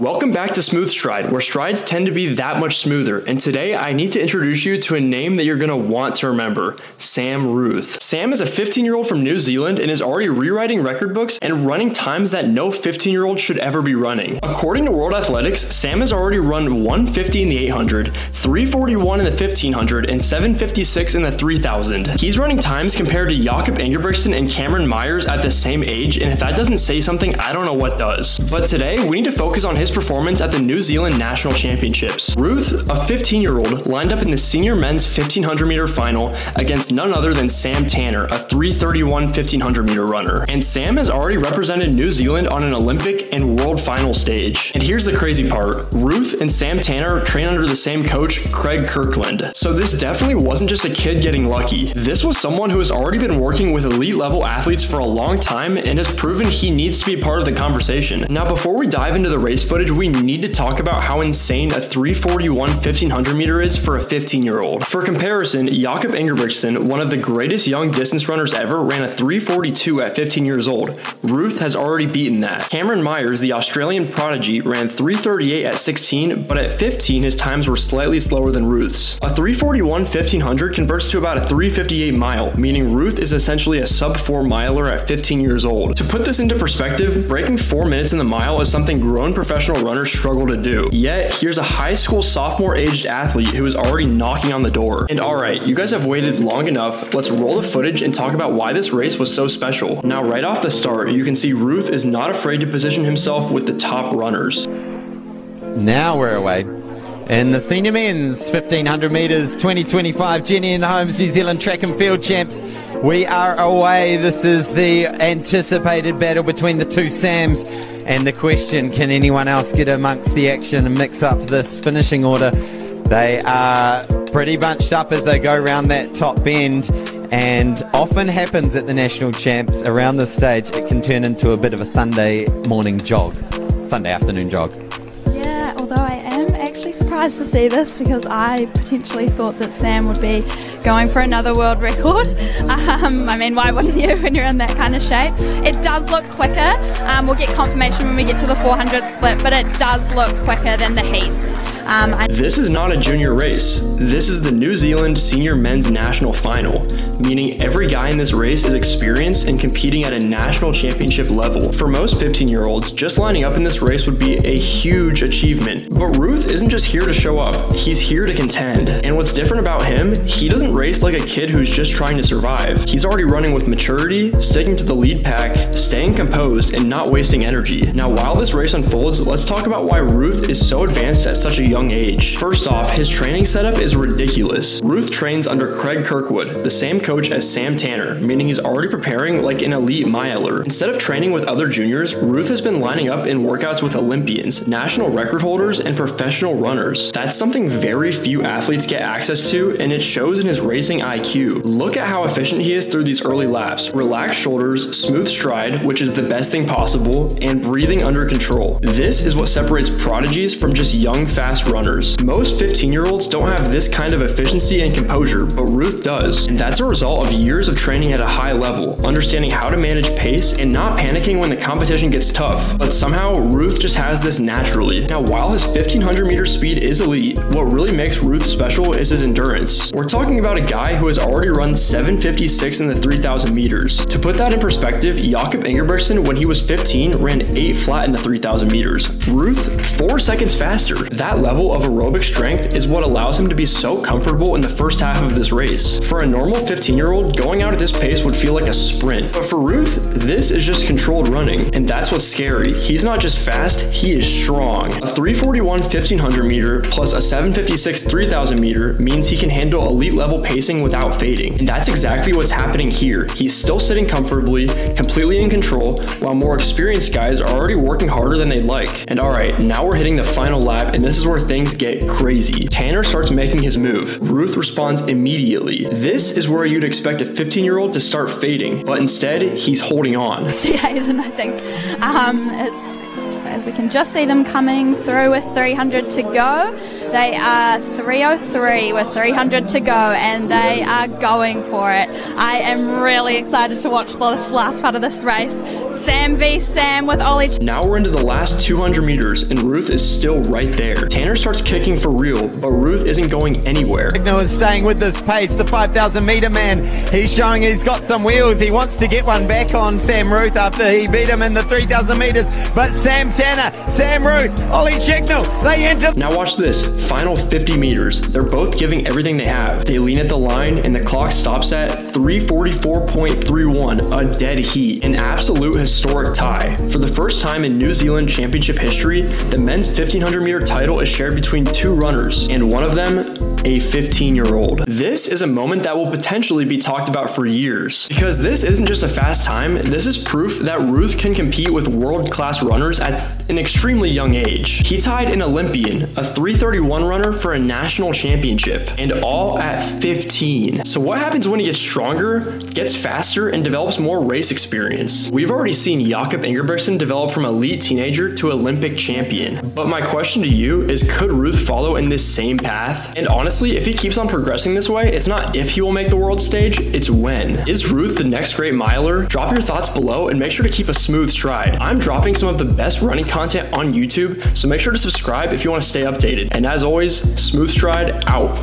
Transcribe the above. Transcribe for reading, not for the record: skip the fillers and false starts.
Welcome back to Smooth Stride, where strides tend to be that much smoother, and today I need to introduce you to a name that you're going to want to remember, Sam Ruthe. Sam is a 15-year-old from New Zealand and is already rewriting record books and running times that no 15-year-old should ever be running. According to World Athletics, Sam has already run 150 in the 800, 341 in the 1500, and 756 in the 3000. He's running times compared to Jakob Ingebrigtsen and Cameron Myers at the same age, and if that doesn't say something, I don't know what does. But today, we need to focus on his performance at the New Zealand National Championships. Ruthe, a 15-year-old, lined up in the senior men's 1500 meter final against none other than Sam Tanner, a 331 1500 meter runner. And Sam has already represented New Zealand on an Olympic and world final stage. And here's the crazy part, Ruthe and Sam Tanner train under the same coach, Craig Kirkland. So this definitely wasn't just a kid getting lucky. This was someone who has already been working with elite level athletes for a long time and has proven he needs to be part of the conversation. Now, before we dive into the race footage, we need to talk about how insane a 341 1500 meter is for a 15-year-old. For comparison, Jakob Ingebrigtsen, one of the greatest young distance runners ever, ran a 342 at 15 years old. Ruthe has already beaten that. Cameron Myers, the Australian prodigy, ran 338 at 16, but at 15 his times were slightly slower than Ruthe's. A 341 1500 converts to about a 358 mile, meaning Ruthe is essentially a sub-4 miler at 15 years old. To put this into perspective, breaking 4 minutes in the mile is something grown professional runners struggle to do. Yet, here's a high school sophomore-aged athlete who is already knocking on the door. And alright, you guys have waited long enough, let's roll the footage and talk about why this race was so special. Now, right off the start, you can see Ruthe is not afraid to position himself with the top runners. Now we're away. In the senior men's 1500 metres 2025 Jenny and Holmes New Zealand track and field champs, we are away. This is the anticipated battle between the two Sams. And the question, can anyone else get amongst the action and mix up this finishing order? They are pretty bunched up as they go around that top bend, and often happens at the national champs around this stage. It can turn into a bit of a Sunday morning jog, Sunday afternoon jog. Yeah, although I am actually surprised to see this because I potentially thought that Sam would be going for another world record. I mean, why wouldn't you when you're in that kind of shape? It does look quicker. We'll get confirmation when we get to the 400 split, but it does look quicker than the heats. This is not a junior race. This is the New Zealand Senior Men's National Final, meaning every guy in this race is experienced and competing at a national championship level. For most 15-year-olds, just lining up in this race would be a huge achievement. But Ruthe isn't just here to show up, he's here to contend. And what's different about him, he doesn't race like a kid who's just trying to survive. He's already running with maturity, sticking to the lead pack, staying composed, and not wasting energy. Now, while this race unfolds, let's talk about why Ruthe is so advanced at such a young age. First off, his training setup is ridiculous. Ruthe trains under Craig Kirkwood, the same coach as Sam Tanner, meaning he's already preparing like an elite miler. Instead of training with other juniors, Ruthe has been lining up in workouts with Olympians, national record holders, and professional runners. That's something very few athletes get access to, and it shows in his racing IQ. Look at how efficient he is through these early laps. Relaxed shoulders, smooth stride, which is the best thing possible, and breathing under control. This is what separates prodigies from just young, fast runners. Most 15-year-olds don't have this kind of efficiency and composure, but Ruthe does. And that's a result of years of training at a high level, understanding how to manage pace and not panicking when the competition gets tough. But somehow, Ruthe just has this naturally. Now, while his 1500 meter speed is elite, what really makes Ruthe special is his endurance. We're talking about a guy who has already run 756 in the 3000 meters. To put that in perspective, Jakob Ingebrigtsen, when he was 15, ran 8 flat in the 3000 meters. Ruthe, 4 seconds faster. That level of aerobic strength is what allows him to be so comfortable in the first half of this race. For a normal 15-year-old, going out at this pace would feel like a sprint. But for Ruthe, this is just controlled running, and that's what's scary. He's not just fast, he is strong. A 341 1500 meter plus a 756 3000 meter means he can handle elite level pacing without fading. And that's exactly what's happening here. He's still sitting comfortably, completely in control, while more experienced guys are already working harder than they'd like. And alright, now we're hitting the final lap, and this is where things get crazy. Tanner starts making his move. Ruthe responds immediately. This is where you'd expect a 15-year-old to start fading, but instead, he's holding on. Yeah, and I think as we can just see them coming through with 300 to go. They are 3:03 with 300 to go, and they are going for it. I am really excited to watch this last part of this race. Sam v Sam with Ollie. Now we're into the last 200 meters, and Ruthe is still right there. Tanner starts kicking for real, but Ruthe isn't going anywhere. Signal is staying with this pace. The 5,000 meter man, he's showing he's got some wheels. He wants to get one back on Sam Ruthe after he beat him in the 3,000 meters. But Sam Tanner, Sam Ruthe, Ollie Chicknell, they enter. Now watch this, final 50 meters. They're both giving everything they have. They lean at the line, and the clock stops at 3:44.31, a dead heat, an absolute historic tie. For the first time in New Zealand championship history, the men's 1500 meter title is shared between two runners, and one of them a 15-year-old. This is a moment that will potentially be talked about for years, because this isn't just a fast time, this is proof that Ruthe can compete with world-class runners at an extremely young age. He tied an Olympian, a 3:31 runner for a national championship, and all at 15. So what happens when he gets stronger, gets faster, and develops more race experience? We've already seen Jakob Ingebrigtsen develop from elite teenager to Olympic champion. But my question to you is, could Ruthe follow in this same path? And honestly, if he keeps on progressing this way, it's not if he will make the world stage, it's when. Is Ruthe the next great miler? Drop your thoughts below and make sure to keep a smooth stride. I'm dropping some of the best running content on YouTube, so make sure to subscribe if you want to stay updated. And as always, smooth stride out.